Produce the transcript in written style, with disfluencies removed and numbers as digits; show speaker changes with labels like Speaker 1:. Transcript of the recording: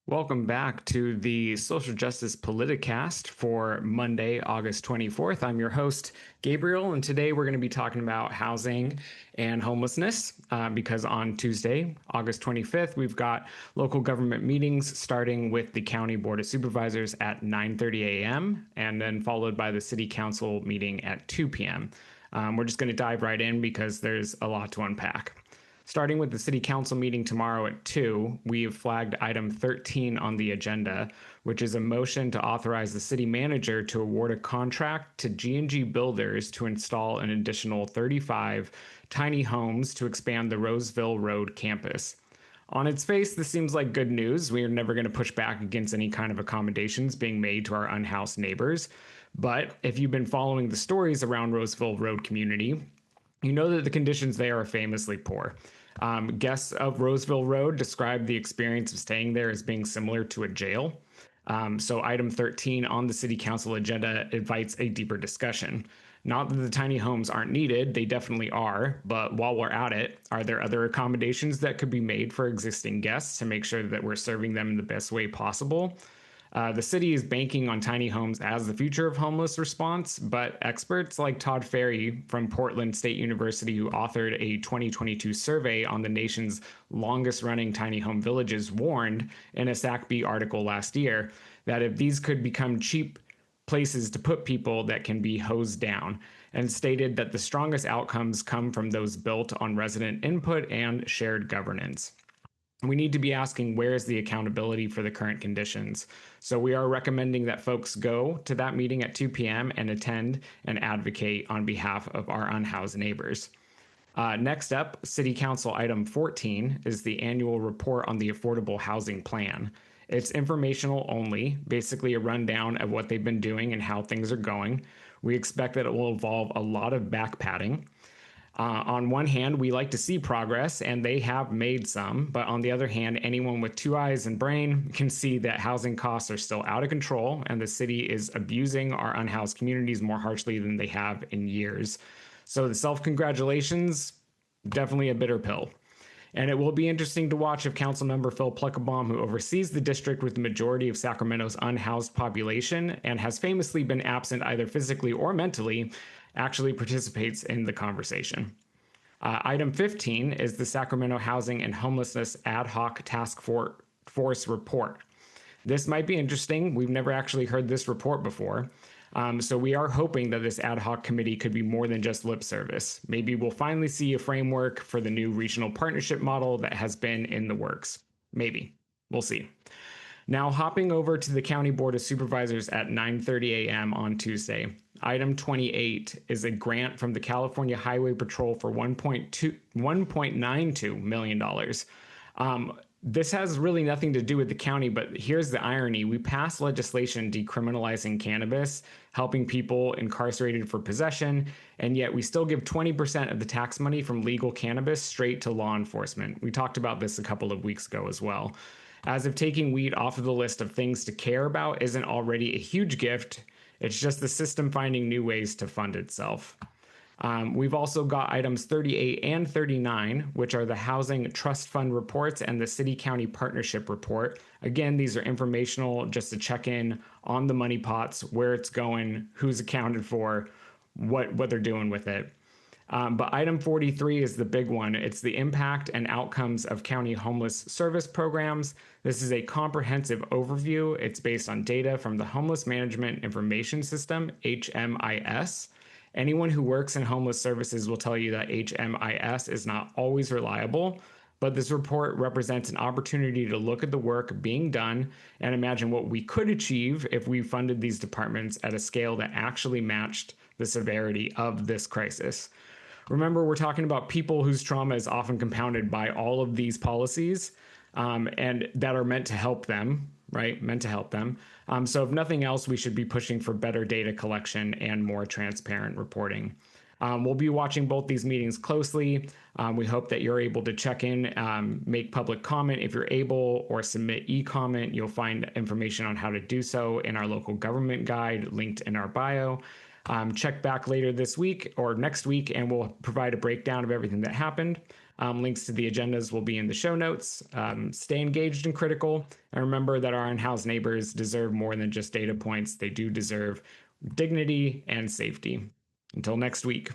Speaker 1: Welcome back to the Social Justice Politicast for Monday, August 24th. I'm your host, Gabriel, and today we're going to be talking about housing and homelessness because on Tuesday, August 25th, we've got local government meetings starting with the County Board of Supervisors at 9:30 a.m. and then followed by the City Council meeting at 2 p.m. We're just going to dive right in because there's a lot to unpack. Starting with the City Council meeting tomorrow at 2, we have flagged item 13 on the agenda, which is a motion to authorize the city manager to award a contract to G&G Builders to install an additional 35 tiny homes to expand the Roseville Road campus. On its face, this seems like good news. We are never going to push back against any kind of accommodations being made to our unhoused neighbors. But if you've been following the stories around Roseville Road community, you know that the conditions there are famously poor. Guests of Roseville Road described the experience of staying there as being similar to a jail. So item 13 on the city council agenda invites a deeper discussion. Not that the tiny homes aren't needed, they definitely are, but while we're at it, are there other accommodations that could be made for existing guests to make sure that we're serving them in the best way possible? The city is banking on tiny homes as the future of homeless response, but experts like Todd Ferry from Portland State University, who authored a 2022 survey on the nation's longest running tiny home villages, warned in a Sac article last year that if these could become cheap places to put people that can be hosed down, and stated that the strongest outcomes come from those built on resident input and shared governance. We need to be asking, where is the accountability for the current conditions? So we are recommending that folks go to that meeting at 2 p.m. and attend and advocate on behalf of our unhoused neighbors. Next up, City Council item 14 is the annual report on the Affordable Housing Plan. It's informational only, basically a rundown of what they've been doing and how things are going. We expect that it will involve a lot of back patting. On one hand, we like to see progress, and they have made some. But on the other hand, anyone with two eyes and brain can see that housing costs are still out of control, and the city is abusing our unhoused communities more harshly than they have in years. So the self-congratulations, definitely a bitter pill. And it will be interesting to watch if Councilmember Phil Pluckebaum, who oversees the district with the majority of Sacramento's unhoused population and has famously been absent either physically or mentally, actually participates in the conversation. Item 15 is the Sacramento Housing and Homelessness Ad Hoc Task Force report. This might be interesting. We've never actually heard this report before. So we are hoping that this ad hoc committee could be more than just lip service. Maybe we'll finally see a framework for the new regional partnership model that has been in the works. Maybe. We'll see. Now, hopping over to the County Board of Supervisors at 9:30 a.m. on Tuesday. Item 28 is a grant from the California Highway Patrol for $1.92 million. This has really nothing to do with the county, but here's the irony. We passed legislation decriminalizing cannabis, helping people incarcerated for possession, and yet we still give 20% of the tax money from legal cannabis straight to law enforcement. We talked about this a couple of weeks ago as well. As if taking weed off of the list of things to care about isn't already a huge gift, it's just the system finding new ways to fund itself. We've also got items 38 and 39, which are the Housing Trust Fund reports and the City County Partnership report. Again, these are informational, just to check in on the money pots, where it's going, who's accounted for, what they're doing with it. But item 43 is the big one. It's the impact and outcomes of county homeless service programs. This is a comprehensive overview. It's based on data from the Homeless Management Information System, HMIS. Anyone who works in homeless services will tell you that HMIS is not always reliable, but this report represents an opportunity to look at the work being done and imagine what we could achieve if we funded these departments at a scale that actually matched the severity of this crisis. Remember, we're talking about people whose trauma is often compounded by all of these policies and that are meant to help them, right? Meant to help them. So if nothing else, we should be pushing for better data collection and more transparent reporting. We'll be watching both these meetings closely. We hope that you're able to check in, make public comment if you're able, or submit e-comment. You'll find information on how to do so in our local government guide linked in our bio. Check back later this week or next week, and we'll provide a breakdown of everything that happened. Links to the agendas will be in the show notes. Stay engaged and critical. And remember that our unhoused neighbors deserve more than just data points. They do deserve dignity and safety. Until next week.